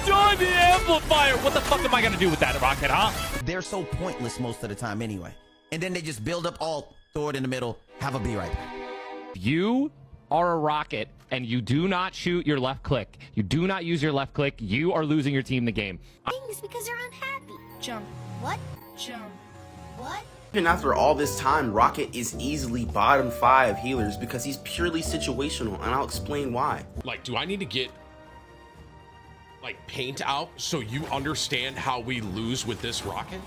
destroy the amplifier. What the fuck am I gonna do with that rocket, huh? They're so pointless most of the time anyway. And then they just build up all, throw it in the middle, have a be right back. You are a rocket, and you do not shoot your left click. You do not use your left click. You are losing your team the game. Things because they're unhappy. Jump. What? Jump. What? Even after all this time, Rocket is easily bottom 5 healers because he's purely situational, and I'll explain why. Like, do I need to get like paint out so you understand how we lose with this Rocket?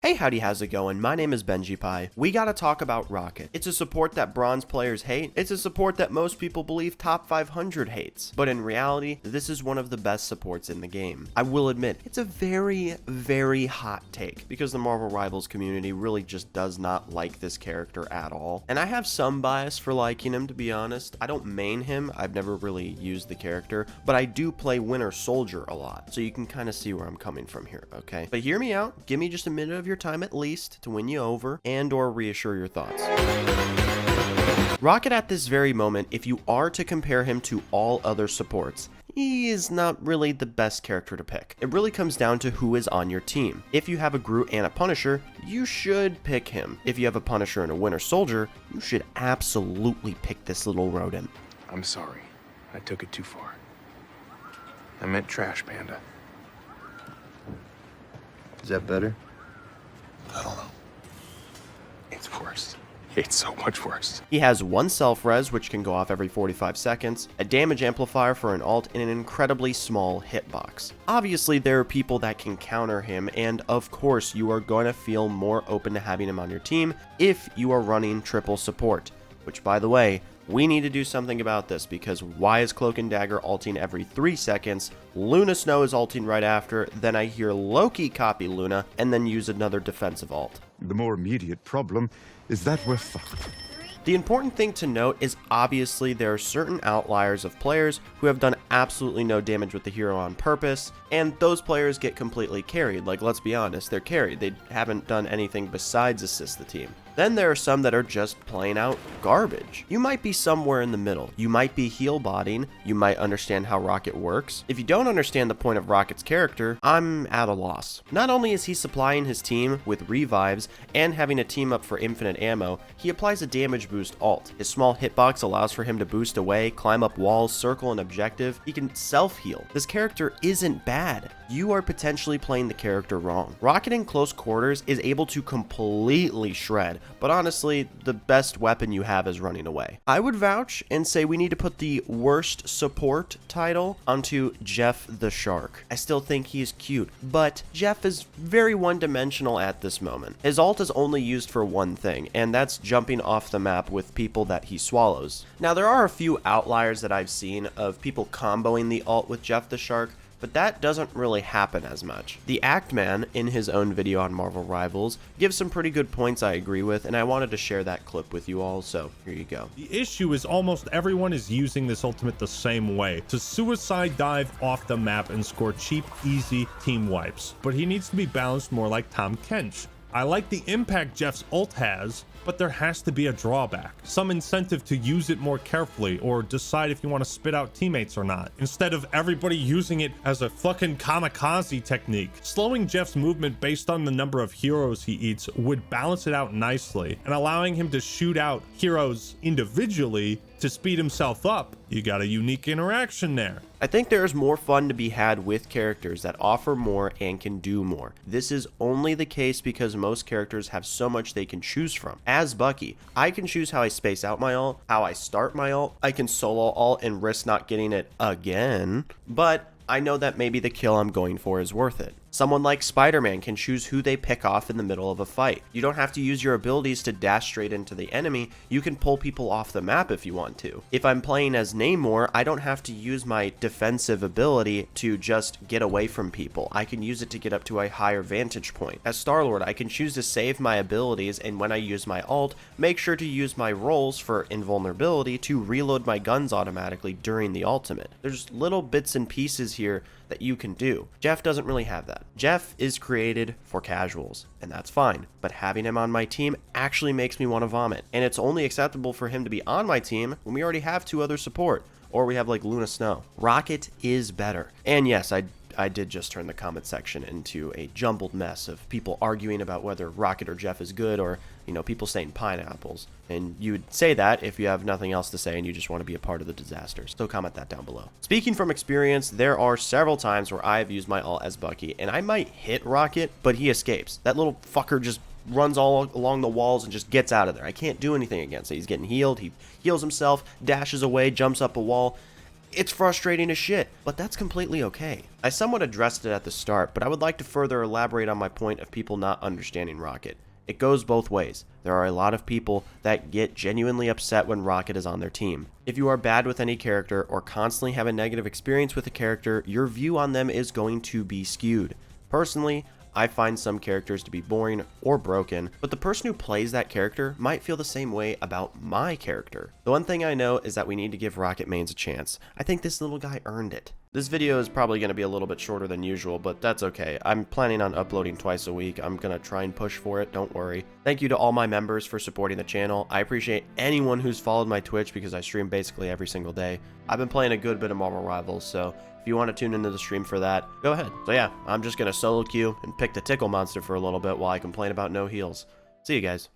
Hey howdy, how's it going? My name is Bennjipie. We gotta talk about Rocket. It's a support that bronze players hate. It's a support that most people believe top 500 hates. But in reality, this is one of the best supports in the game. I will admit, it's a very, very hot take because the Marvel Rivals community really just does not like this character at all. And I have some bias for liking him, to be honest. I don't main him. I've never really used the character, but I do play Winter Soldier a lot. So you can kind of see where I'm coming from here, okay? But hear me out. Give me just a minute of your time at least to win you over and or reassure your thoughts. Rocket at this very moment, if you are to compare him to all other supports, he is not really the best character to pick. It really comes down to who is on your team. If you have a Groot and a Punisher, you should pick him. If you have a Punisher and a Winter Soldier, you should absolutely pick this little rodent. I'm sorry. I took it too far. I meant Trash Panda. Is that better? I don't know. It's worse. It's so much worse. He has one self-res, which can go off every 45 seconds, a damage amplifier for an alt, and an incredibly small hitbox. Obviously, there are people that can counter him, and of course, you are going to feel more open to having him on your team if you are running triple support. Which, by the way, we need to do something about this, because why is Cloak and Dagger alting every 3 seconds, Luna Snow is alting right after, then I hear Loki copy Luna, and then use another defensive alt? The more immediate problem is that we're fucked. The important thing to note is obviously there are certain outliers of players who have done absolutely no damage with the hero on purpose, and those players get completely carried. Like, let's be honest, they're carried. They haven't done anything besides assist the team. Then there are some that are just plain out garbage. You might be somewhere in the middle. You might be heal botting. You might understand how Rocket works. If you don't understand the point of Rocket's character, I'm at a loss. Not only is he supplying his team with revives and having a team up for infinite ammo, he applies a damage boost alt. His small hitbox allows for him to boost away, climb up walls, circle an objective. He can self-heal. This character isn't bad. You are potentially playing the character wrong. Rocket in close quarters is able to completely shred, but honestly, the best weapon you have is running away. I would vouch and say we need to put the worst support title onto Jeff the Shark. I still think he's cute, but Jeff is very one-dimensional at this moment. His alt is only used for one thing, and that's jumping off the map with people that he swallows. Now, there are a few outliers that I've seen of people comboing the alt with Jeff the Shark, but that doesn't really happen as much. The Act Man, in his own video on Marvel Rivals, gives some pretty good points I agree with, and I wanted to share that clip with you all, so here you go. The issue is almost everyone is using this ultimate the same way, to suicide dive off the map and score cheap, easy team wipes. But he needs to be balanced more like Tom Kench. I like the impact Jeff's ult has, but there has to be a drawback. Some incentive to use it more carefully or decide if you want to spit out teammates or not, instead of everybody using it as a fucking kamikaze technique. Slowing Jeff's movement based on the number of heroes he eats would balance it out nicely, and allowing him to shoot out heroes individually to speed himself up. You got a unique interaction there. I think there is more fun to be had with characters that offer more and can do more. This is only the case because most characters have so much they can choose from. As Bucky, I can choose how I space out my ult, how I start my ult, I can solo ult and risk not getting it again, but I know that maybe the kill I'm going for is worth it. Someone like Spider-Man can choose who they pick off in the middle of a fight. You don't have to use your abilities to dash straight into the enemy. You can pull people off the map if you want to. If I'm playing as Namor, I don't have to use my defensive ability to just get away from people. I can use it to get up to a higher vantage point. As Star-Lord, I can choose to save my abilities, and when I use my ult, make sure to use my rolls for invulnerability to reload my guns automatically during the ultimate. There's little bits and pieces here that you can do. Jeff doesn't really have that. Jeff is created for casuals, and that's fine, but having him on my team actually makes me want to vomit, and it's only acceptable for him to be on my team when we already have 2 other support. Or we have like Luna Snow. Rocket is better. And yes, I did just turn the comment section into a jumbled mess of people arguing about whether Rocket or Jeff is good, or, you know, people saying pineapples. And you would say that if you have nothing else to say and you just want to be a part of the disasters. So comment that down below. Speaking from experience, there are several times where I have used my ult as Bucky, and I might hit Rocket, but he escapes. That little fucker just runs all along the walls and just gets out of there. I can't do anything against it. He's getting healed. He heals himself, dashes away, jumps up a wall. It's frustrating as shit, but that's completely okay. I somewhat addressed it at the start, but I would like to further elaborate on my point of people not understanding Rocket. It goes both ways. There are a lot of people that get genuinely upset when Rocket is on their team. If you are bad with any character or constantly have a negative experience with a character, your view on them is going to be skewed. Personally, I find some characters to be boring or broken, but the person who plays that character might feel the same way about my character. The one thing I know is that we need to give Rocket mains a chance. I think this little guy earned it. This video is probably going to be a little bit shorter than usual, but that's okay. I'm planning on uploading twice a week. I'm going to try and push for it, don't worry. Thank you to all my members for supporting the channel. I appreciate anyone who's followed my Twitch because I stream basically every single day. I've been playing a good bit of Marvelrivals, so if you want to tune into the stream for that, go ahead. So yeah, I'm just going to solo queue and pick the tickle monster for a little bit while I complain about no heals. See you guys.